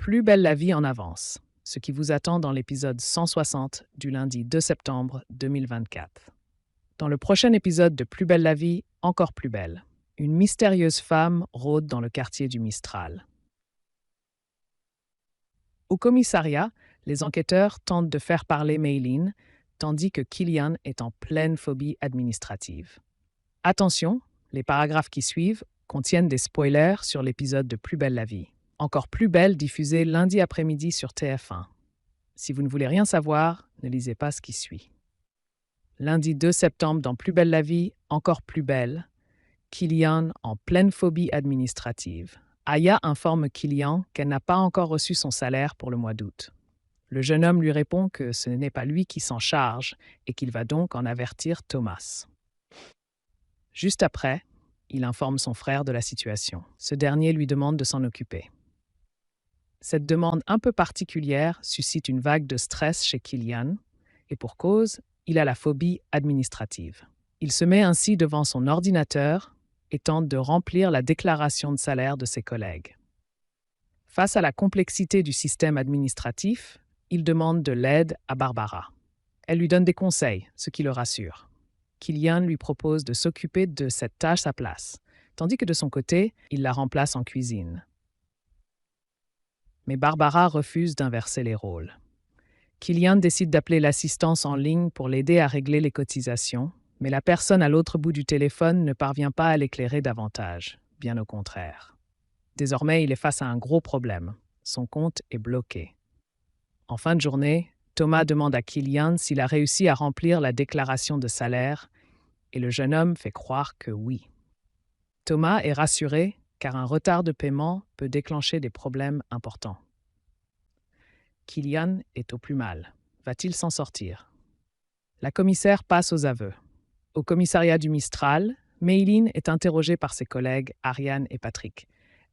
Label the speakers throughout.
Speaker 1: Plus belle la vie en avance, ce qui vous attend dans l'épisode 160 du lundi 2 septembre 2024. Dans le prochain épisode de Plus belle la vie, encore plus belle, une mystérieuse femme rôde dans le quartier du Mistral. Au commissariat, les enquêteurs tentent de faire parler Mayline, tandis que Killian est en pleine phobie administrative. Attention, les paragraphes qui suivent contiennent des spoilers sur l'épisode de Plus belle la vie. Encore plus belle, diffusé lundi après-midi sur TF1. Si vous ne voulez rien savoir, ne lisez pas ce qui suit. Lundi 2 septembre, dans Plus belle la vie, encore plus belle, Killian en pleine phobie administrative. Aya informe Killian qu'elle n'a pas encore reçu son salaire pour le mois d'août. Le jeune homme lui répond que ce n'est pas lui qui s'en charge et qu'il va donc en avertir Thomas. Juste après, il informe son frère de la situation. Ce dernier lui demande de s'en occuper. Cette demande un peu particulière suscite une vague de stress chez Killian, et pour cause, il a la phobie administrative. Il se met ainsi devant son ordinateur et tente de remplir la déclaration de salaire de ses collègues. Face à la complexité du système administratif, il demande de l'aide à Barbara. Elle lui donne des conseils, ce qui le rassure. Killian lui propose de s'occuper de cette tâche à sa place, tandis que de son côté, il la remplace en cuisine. Mais Barbara refuse d'inverser les rôles. Killian décide d'appeler l'assistance en ligne pour l'aider à régler les cotisations, mais la personne à l'autre bout du téléphone ne parvient pas à l'éclairer davantage, bien au contraire. Désormais, il est face à un gros problème. Son compte est bloqué. En fin de journée, Thomas demande à Killian s'il a réussi à remplir la déclaration de salaire, et le jeune homme fait croire que oui. Thomas est rassuré car un retard de paiement peut déclencher des problèmes importants. Killian est au plus mal. Va-t-il s'en sortir? La commissaire passe aux aveux. Au commissariat du Mistral, Mayline est interrogée par ses collègues Ariane et Patrick.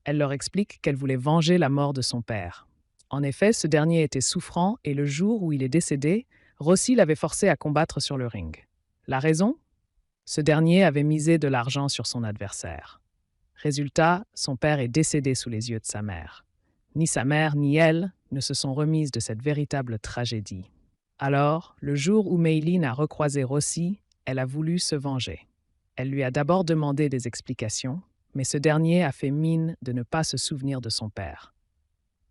Speaker 1: Elle leur explique qu'elle voulait venger la mort de son père. En effet, ce dernier était souffrant et le jour où il est décédé, Rossi l'avait forcé à combattre sur le ring. La raison? Ce dernier avait misé de l'argent sur son adversaire. Résultat, son père est décédé sous les yeux de sa mère. Ni sa mère ni elle ne se sont remises de cette véritable tragédie. Alors, le jour où Mayline a recroisé Rossi, elle a voulu se venger. Elle lui a d'abord demandé des explications, mais ce dernier a fait mine de ne pas se souvenir de son père.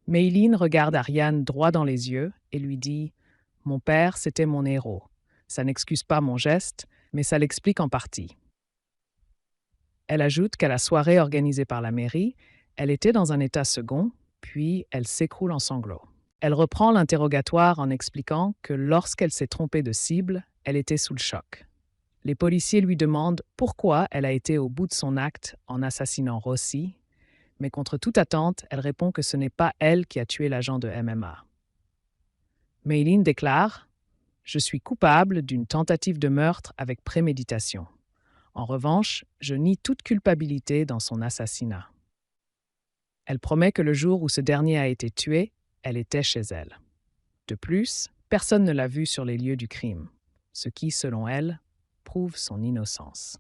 Speaker 1: Mayline regarde Ariane droit dans les yeux et lui dit « Mon père, c'était mon héros. Ça n'excuse pas mon geste, mais ça l'explique en partie. » Elle ajoute qu'à la soirée organisée par la mairie, elle était dans un état second, puis elle s'écroule en sanglots. Elle reprend l'interrogatoire en expliquant que lorsqu'elle s'est trompée de cible, elle était sous le choc. Les policiers lui demandent pourquoi elle a été au bout de son acte en assassinant Rossi, mais contre toute attente, elle répond que ce n'est pas elle qui a tué l'agent de MMA. Mayline déclare « Je suis coupable d'une tentative de meurtre avec préméditation. En revanche, je nie toute culpabilité dans son assassinat. » Elle promet que le jour où ce dernier a été tué, elle était chez elle. De plus, personne ne l'a vue sur les lieux du crime, ce qui, selon elle, prouve son innocence.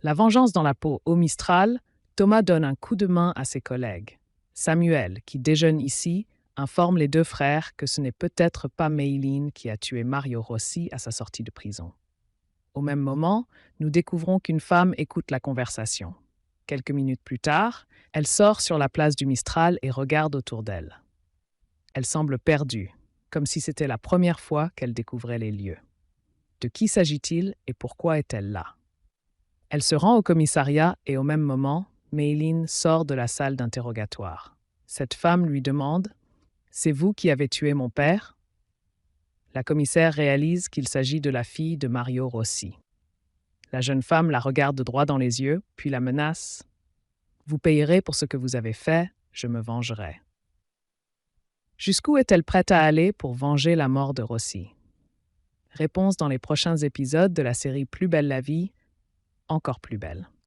Speaker 1: La vengeance dans la peau au Mistral, Thomas donne un coup de main à ses collègues. Samuel, qui déjeune ici, informe les deux frères que ce n'est peut-être pas Mayline qui a tué Mario Rossi à sa sortie de prison. Au même moment, nous découvrons qu'une femme écoute la conversation. Quelques minutes plus tard, elle sort sur la place du Mistral et regarde autour d'elle. Elle semble perdue, comme si c'était la première fois qu'elle découvrait les lieux. De qui s'agit-il et pourquoi est-elle là? Elle se rend au commissariat et au même moment, Mayline sort de la salle d'interrogatoire. Cette femme lui demande « C'est vous qui avez tué mon père ?» La commissaire réalise qu'il s'agit de la fille de Mario Rossi. La jeune femme la regarde droit dans les yeux, puis la menace « Vous payerez pour ce que vous avez fait, je me vengerai. » Jusqu'où est-elle prête à aller pour venger la mort de Rossi? Réponse dans les prochains épisodes de la série Plus belle la vie, encore plus belle.